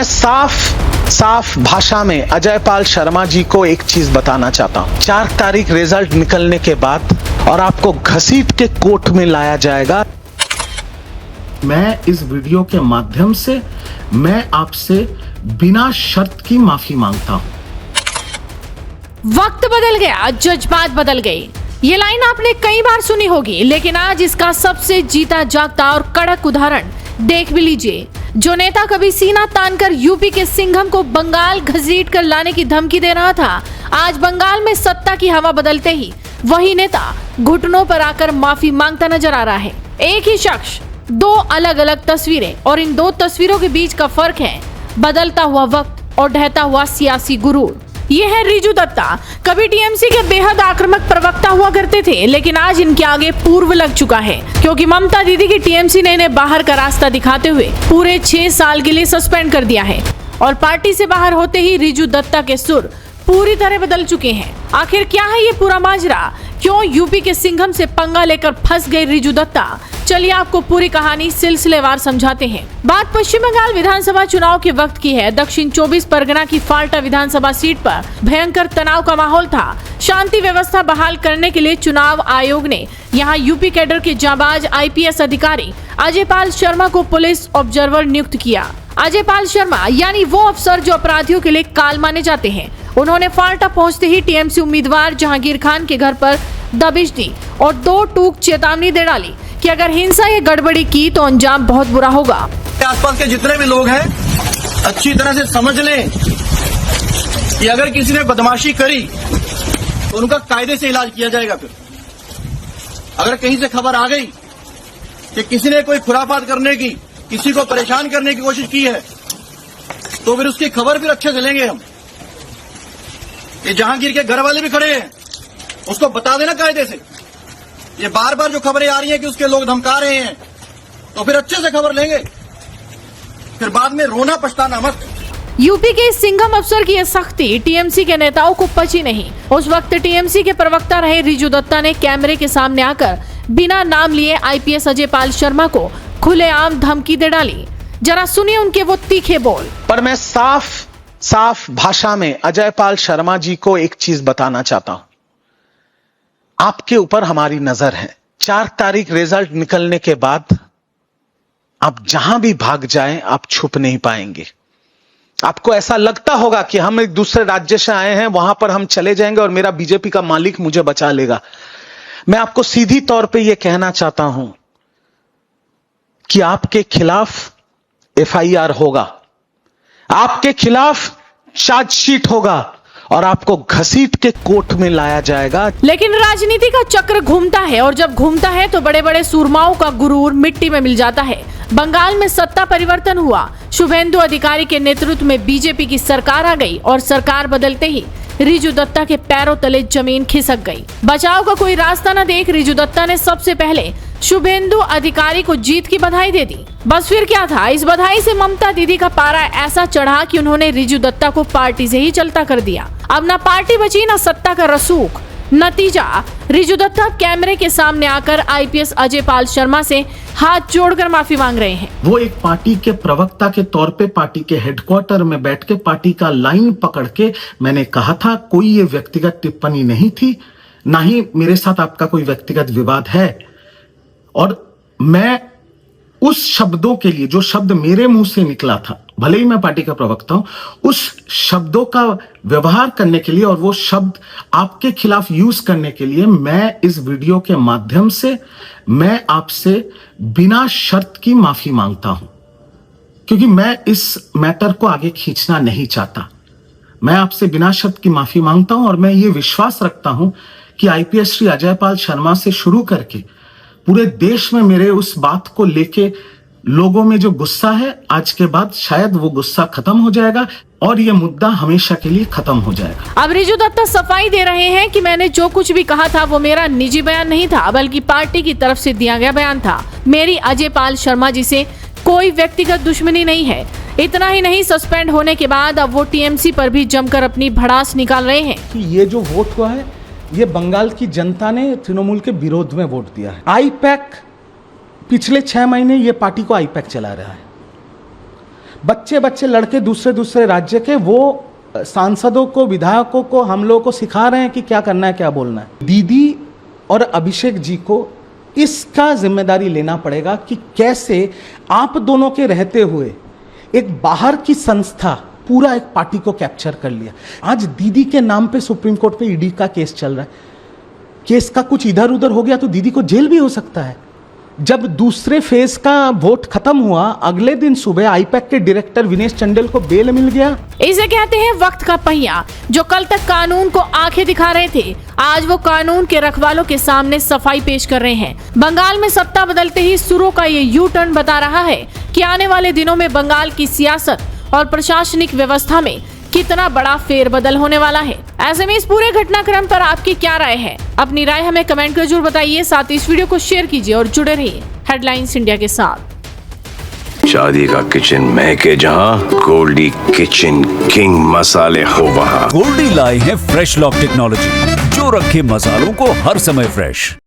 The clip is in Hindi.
मैं साफ भाषा में अजय पाल शर्मा जी को एक चीज बताना चाहता हूं। 4 तारीख रिजल्ट निकलने के बाद और आपको घसीट के कोर्ट में लाया जाएगा। मैं इस वीडियो के माध्यम से मैं आपसे बिना शर्त की माफी मांगता हूं। वक्त बदल गया, जज्बात बदल गए। ये लाइन आपने कई बार सुनी होगी, लेकिन आज इसका सबसे जीता जागता और कड़क उदाहरण देख भी लीजिए। जो नेता कभी सीना तानकर यूपी के सिंघम को बंगाल घसीट कर लाने की धमकी दे रहा था, आज बंगाल में सत्ता की हवा बदलते ही वही नेता घुटनों पर आकर माफी मांगता नजर आ रहा है। एक ही शख्स, 2 अलग अलग तस्वीरें, और इन 2 तस्वीरों के बीच का फर्क है बदलता हुआ वक्त और ढहता हुआ सियासी गुरूर। ये है रिजू दत्ता। कभी टीएमसी के बेहद आक्रामक प्रवक्ता हुआ करते थे, लेकिन आज इनके आगे पूर्व लग चुका है, क्योंकि ममता दीदी की टीएमसी ने इन्हें बाहर का रास्ता दिखाते हुए पूरे 6 साल के लिए सस्पेंड कर दिया है। और पार्टी से बाहर होते ही रिजू दत्ता के सुर पूरी तरह बदल चुके हैं। आखिर क्या है ये पूरा माजरा? क्यों यूपी के सिंघम से पंगा लेकर फंस गए रिजू दत्ता? चलिए आपको पूरी कहानी सिलसिलेवार समझाते हैं। बात पश्चिम बंगाल विधानसभा चुनाव के वक्त की है। दक्षिण 24 परगना की फाल्टा विधानसभा सीट पर भयंकर तनाव का माहौल था। शांति व्यवस्था बहाल करने के लिए चुनाव आयोग ने यहां यूपी कैडर के जाबाज आईपीएस अधिकारी अजय पाल शर्मा को पुलिस ऑब्जर्वर नियुक्त किया। अजय पाल शर्मा यानी वो अफसर जो अपराधियों के लिए काल माने जाते हैं। उन्होंने फाल्टा पहुंचते ही टीएमसी उम्मीदवार जहांगीर खान के घर पर दबिश दी और 2 टूक चेतावनी दे डाली कि अगर हिंसा या गड़बड़ी की तो अंजाम बहुत बुरा होगा। आसपास के जितने भी लोग हैं अच्छी तरह से समझ लें कि अगर किसी ने बदमाशी करी तो उनका कायदे से इलाज किया जाएगा। फिर अगर कहीं से खबर आ गई कि किसी ने कोई खुरापात करने की, किसी को परेशान करने की कोशिश की है, तो फिर उसकी खबर फिर अच्छे से लेंगे हम। ये जहांगीर के घर वाले भी खड़े हैं, उसको बता देना कायदे से। ये बार बार जो खबरें आ रही हैं कि उसके लोग धमका रहे हैं, तो फिर अच्छे से खबर लेंगे, फिर बाद में रोना पछताना मत। यूपी के सिंघम अफसर की यह सख्ती टीएमसी के नेताओं को पची नहीं। उस वक्त टीएमसी के प्रवक्ता रहे रिजू दत्ता ने कैमरे के सामने आकर बिना नाम लिए आईपीएस अजय पाल शर्मा को खुलेआम धमकी दे डाली। जरा सुनिए उनके वो तीखे बोल। पर मैं साफ भाषा में अजय पाल शर्मा जी को एक चीज बताना चाहता हूं। आपके ऊपर हमारी नजर है। 4 तारीख रिजल्ट निकलने के बाद आप जहां भी भाग जाएं, आप छुप नहीं पाएंगे। आपको ऐसा लगता होगा कि हम एक दूसरे राज्य से आए हैं, वहां पर हम चले जाएंगे और मेरा बीजेपी का मालिक मुझे बचा लेगा। मैं आपको सीधी तौर पे यह कहना चाहता हूं कि आपके खिलाफ एफआईआर होगा, आपके खिलाफ चार्जशीट होगा और आपको घसीट के कोर्ट में लाया जाएगा। लेकिन राजनीति का चक्र घूमता है, और जब घूमता है तो बड़े बड़े सूरमाओं का गुरूर मिट्टी में मिल जाता है। बंगाल में सत्ता परिवर्तन हुआ, शुभेंदु अधिकारी के नेतृत्व में बीजेपी की सरकार आ गई और सरकार बदलते ही रिजू दत्ता के पैरों तले जमीन खिसक गई। बचाव का कोई रास्ता न देख रिजू दत्ता ने सबसे पहले शुभेंदु अधिकारी को जीत की बधाई दे दी। बस फिर क्या था, इस बधाई से ममता दीदी का पारा ऐसा चढ़ा कि उन्होंने रिजू दत्ता को पार्टी से ही चलता कर दिया। अब ना पार्टी बची ना सत्ता का रसूख। नतीजा, रिजू दत्ता कैमरे के सामने आकर आईपीएस अजय पाल शर्मा से हाथ जोड़कर माफी मांग रहे हैं। वो एक पार्टी के प्रवक्ता के तौर पे पार्टी के हेडक्वार्टर में बैठ के पार्टी का लाइन पकड़ के मैंने कहा था, कोई ये व्यक्तिगत टिप्पणी नहीं थी, ना ही मेरे साथ आपका कोई व्यक्तिगत विवाद है। और मैं उस शब्दों के लिए, जो शब्द मेरे मुंह से निकला था, भले ही मैं पार्टी का प्रवक्ता हूं, उस शब्दों का व्यवहार करने के लिए और वो शब्द आपके खिलाफ यूज करने के लिए मैं इस वीडियो के माध्यम से मैं आपसे बिना शर्त की माफी मांगता हूं, क्योंकि मैं इस मैटर को आगे खींचना नहीं चाहता। मैं आपसे बिना शर्त की माफी मांगता हूं और मैं ये विश्वास रखता हूं कि आईपीएस श्री अजय पाल शर्मा से शुरू करके पूरे देश में मेरे उस बात को लेके लोगों में जो गुस्सा है, आज के बाद शायद वो गुस्सा खत्म हो जाएगा और ये मुद्दा हमेशा के लिए खत्म हो जाएगा। अब रिजू दत्ता सफाई दे रहे हैं कि मैंने जो कुछ भी कहा था वो मेरा निजी बयान नहीं था, बल्कि पार्टी की तरफ से दिया गया बयान था। मेरी अजय पाल शर्मा जी से कोई व्यक्तिगत दुश्मनी नहीं है। इतना ही नहीं, सस्पेंड होने के बाद अब वो टीएमसी पर भी जमकर अपनी भड़ास निकाल रहे हैं। ये जो वोट हुआ है, ये बंगाल की जनता ने तृणमूल के विरोध में वोट दिया है। आईपैक पिछले 6 महीने ये पार्टी को आईपैक चला रहा है। बच्चे बच्चे लड़के दूसरे दूसरे राज्य के वो सांसदों को, विधायकों को, हम लोगों को सिखा रहे हैं कि क्या करना है, क्या बोलना है। दीदी और अभिषेक जी को इसका जिम्मेदारी लेना पड़ेगा कि कैसे आप दोनों के रहते हुए एक बाहर की संस्था पूरा एक पार्टी को कैप्चर कर लिया। आज दीदी के नाम पे सुप्रीम कोर्ट पे ईडी का केस चल रहा है। केस का कुछ इधर उधर हो गया तो दीदी को जेल भी हो सकता है। जब दूसरे फेज का वोट खत्म हुआ, अगले दिन सुबह आईपैक के डायरेक्टर विनेश चंडेल को बेल मिल गया। इसे कहते हैं वक्त का पहिया। जो कल तक कानून को आंखें दिखा रहे थे, आज वो कानून के रखवालों के सामने सफाई पेश कर रहे हैं। बंगाल में सत्ता बदलते ही सुरों का ये यू टर्न बता रहा है कि आने वाले दिनों में बंगाल की सियासत और प्रशासनिक व्यवस्था में कितना बड़ा फेरबदल होने वाला है। ऐसे में इस पूरे घटनाक्रम पर आपकी क्या राय है? अपनी राय हमें कमेंट कर जरूर बताइए। साथ ही इस वीडियो को शेयर कीजिए और जुड़े रहिए हेडलाइंस इंडिया के साथ। शादी का किचन महके जहां, गोल्डी किचन किंग मसाले हो वहां। गोल्डी लाए हैं फ्रेश लॉक टेक्नोलॉजी जो रखे मसालों को हर समय फ्रेश।